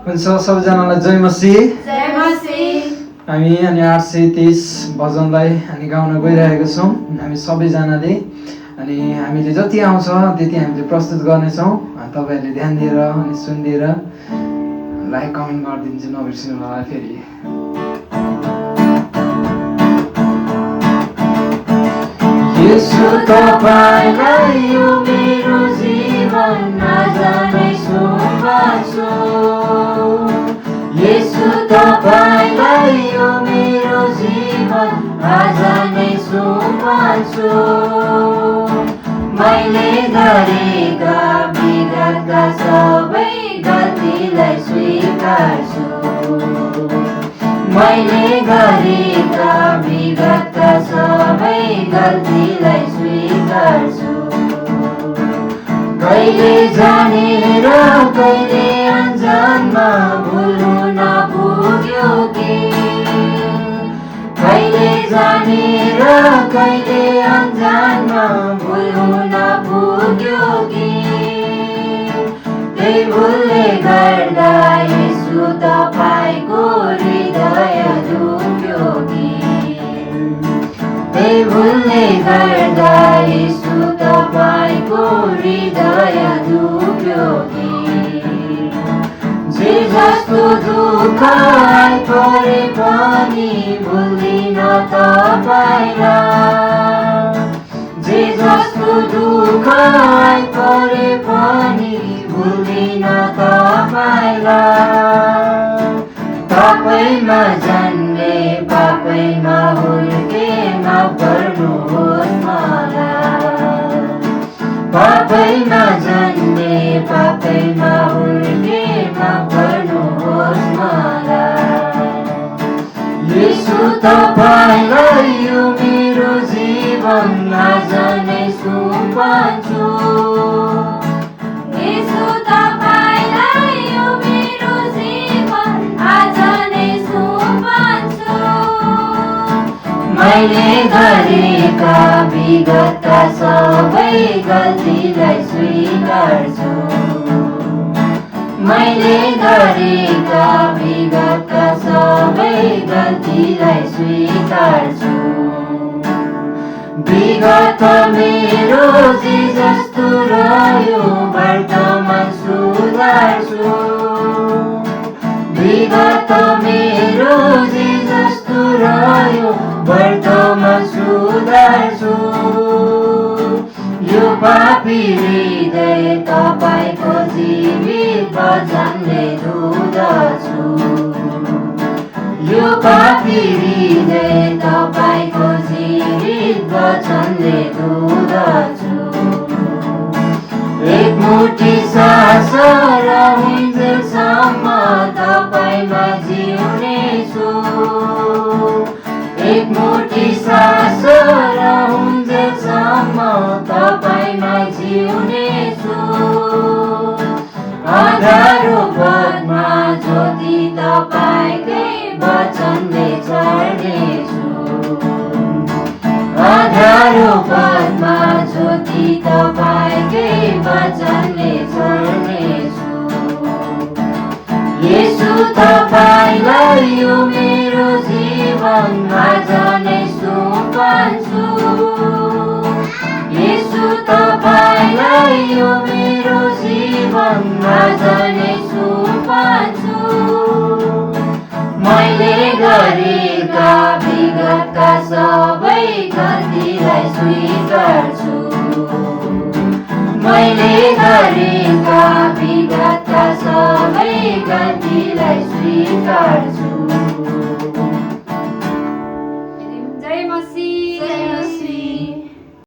हुन्छ सबैजनालाई जय मसीह। जय मसीह। हामी अनि 830 भजनलाई अनि गाउन गइरहेका छौँ हामी सबैजनाले। अनि हामीले जति आउँछ त्यति हामीले प्रस्तुत गर्नेछौँ। तपाईँहरूले ध्यान दिएर अनि सुनिदिएर लाइक कमेन्ट गरिदिनु चाहिँ नबिर्सिनु होला। फेरि येशू तपाईलाई यो मेरो जीवन नजाने सुम्पाछु। येशू तपाईलाई यो मेरो जीवन नजाने सुम्पाछु। मैले गरेका विगतका सबै गल्तीलाई स्वीकार्छु। मैले गरेका विगतका सबै गल्तीलाई स्वीकार्छु। कहिले जानेर कहिले अनजानमा भुल्नु नपुग्यो कि। कहिले जानेर कहिले अनजानमा भुल्नु नपुग्यो कि। त्यही भुलले गर्दा येशू तपाईको हृदय दुख्यो कि। त्यही भुलले गर्दा येशू तपाईको हृदय दुख्यो कि। जे जस्तो दुःख आइपरे पनि भुल्दिन तपाईलाई। जे जस्तो दुःख आइपरे पनि भुल्दिन तपाईलाई। पापैमा जन्मे पापैमा हुर्के माफ गर्नुहोस् मलाई। पापैमा जन्मे पापैमा हुर्के माफ गर्नुहोस् मलाई। येशू तपाईलाई यो मेरो जीवन आज नै सुम्पाछु। येशू तपाईलाई यो मेरो जीवन आज नै सुम्पाछु। मैले गरेका विगतका सबै गल्तीलाई स्वीकार्छु। मैले गरेका विगतका सबै गल्तीलाई स्वीकार्छु। विगत मेरो जे जस्तो रह्यो वर्तमान सुधार्छु। विगत मेरो जे जस्तो रह्यो वर्तमान सुधार्छु। यो पापी हृदय तपाईको जीवित वचनले धुँदछु। यो पापी हृदय तपाईको जीवित वचनले धुँदछु। एक मुठी सास रहन्जेलसम्म तपाईमा जिउनेछु। एक मुठी सास रहन्जेलसम्म तपाईमा जिउनेछु। अँध्यारो पथमा ज्योति तपाईकै वचनले चढ्नेछु। अँध्यारो पथमा ज्योति तपाईकै वचनले चढ्नेछु। येशू तपाईलाई यो मेरो जीवन आज नै सुम्पाछु। येशू तपाईलाई यो मेरो जीवन आज नै सुम्पाछु। मैले गरेका विगतका सबै गल्तीलाई स्वीकार्छु। मैले गरेका विगतका सबै गल्तीलाई स्वीकार्छु।